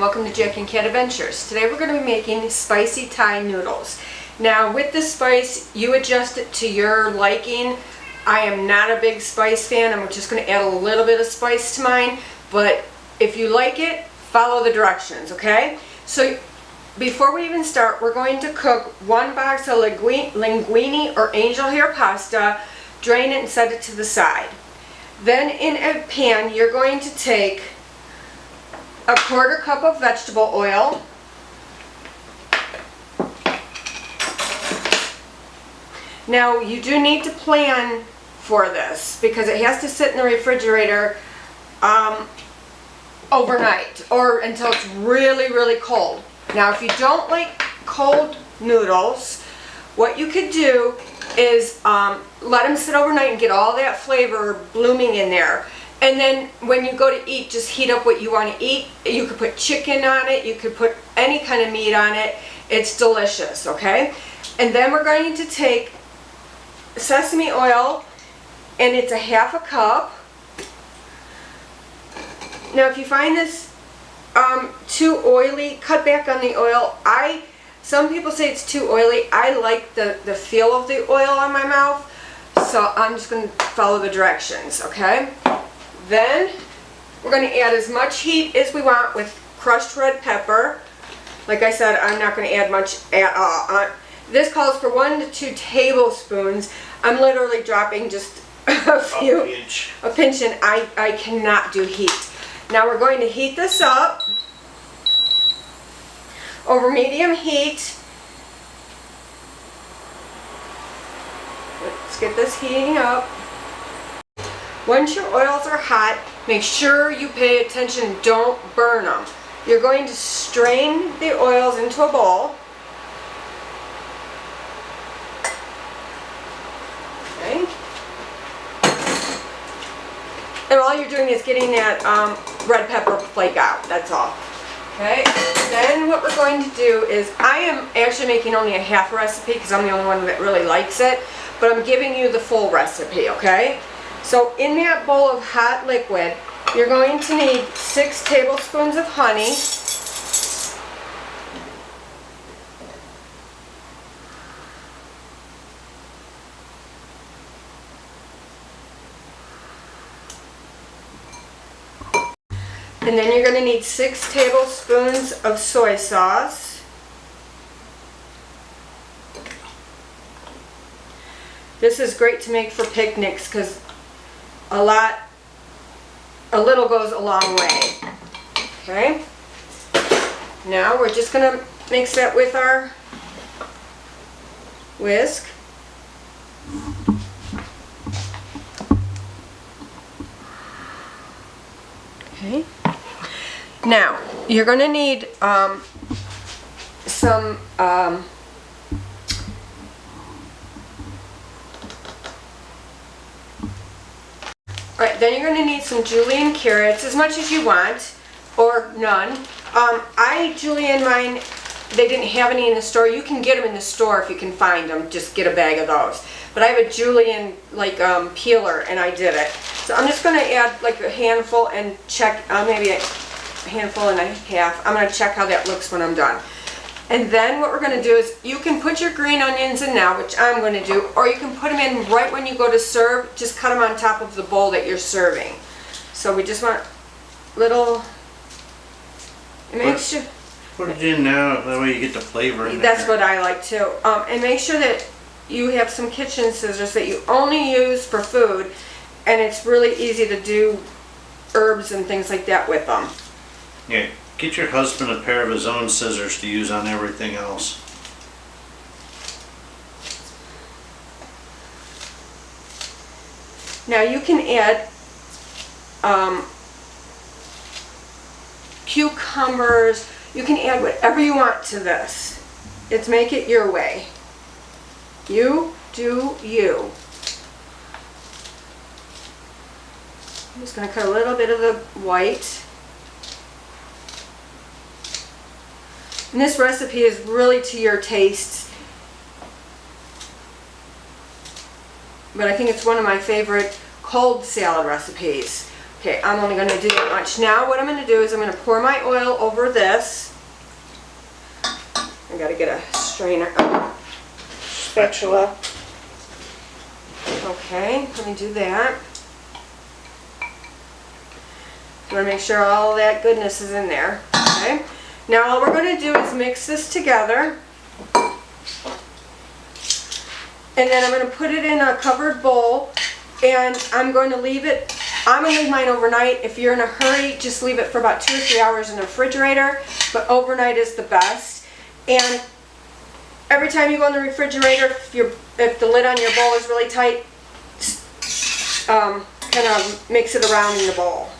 welcome to Jack and Cat Adventures. Today we're going to be making spicy Thai noodles. Now with the spice, you adjust it to your liking. I am not a big spice fan. I'm just going to add a little bit of spice to mine, but if you like it, follow the directions, okay? So before we even start, we're going to cook 1 box of linguine or angel hair pasta, drain it and set it to the side. Then in a pan, you're going to take a 1/4 cup of vegetable oil, now you do need to plan for this because it has to sit in the refrigerator overnight or until it's really cold. Now if you don't like cold noodles, what you could do is let them sit overnight and get all that flavor blooming in there. And then when you go to eat, just heat up what you want to eat. You could put chicken on it, you could put any kind of meat on it. It's delicious, okay? And then we're going to take sesame oil, and it's a 1/2 cup. Now if you find this too oily, cut back on the oil. Some people say it's too oily. I like the feel of the oil on my mouth, so I'm just going to follow the directions, okay? Then we're going to add as much heat as we want with crushed red pepper. Like I said, I'm not going to add much at all. This calls for 1 to 2 tablespoons. I'm literally dropping just a pinch, and I cannot do heat. Now we're going to heat this up over medium heat. Let's get this heating up. Once your oils are hot, make sure you pay attention and don't burn them. You're going to strain the oils into a bowl. Okay. And all you're doing is getting that red pepper flake out, that's all. Okay, then what we're going to do is, I am actually making only a half recipe because I'm the only one that really likes it, but I'm giving you the full recipe, okay? So in that bowl of hot liquid, you're going to need 6 tablespoons of honey, and then you're going to need 6 tablespoons of soy sauce. This is great to make for picnics because a little goes a long way. Okay. Now we're just going to mix that with our whisk. Okay. Now you're going to need some Alright, then you're going to need some julienne carrots, as much as you want, or none. I julienne mine, they didn't have any in the store. You can get them in the store if you can find them. Just get a bag of those. But I have a julienne peeler, and I did it. So I'm just going to add like a handful and check, maybe a handful and a half. I'm going to check how that looks when I'm done. And then what we're going to do is, you can put your green onions in now, which I'm going to do, or you can put them in right when you go to serve. Just cut them on top of the bowl that you're serving. So we just want little, and make sure. Put it in now, that way you get the flavor in there. That's what I like too. And make sure that you have some kitchen scissors that you only use for food, and it's really easy to do herbs and things like that with them. Yeah. Get your husband a pair of his own scissors to use on everything else. Now you can add cucumbers. You can add whatever you want to this. It's make it your way. You do you. I'm just going to cut a little bit of the white. And this recipe is really to your tastes. But I think it's one of my favorite cold salad recipes. Okay, I'm only gonna do that much. Now what I'm gonna do is I'm gonna pour my oil over this. I gotta get a strainer, spatula. Okay, let me do that. I'm gonna make sure all that goodness is in there. Okay. Now all we're gonna do is mix this together. And then I'm going to put it in a covered bowl, and I'm going to leave it, I'm going to leave mine overnight. If you're in a hurry, just leave it for about 2 or 3 hours in the refrigerator, but overnight is the best. And every time you go in the refrigerator, if the lid on your bowl is really tight, kind of mix it around in the bowl.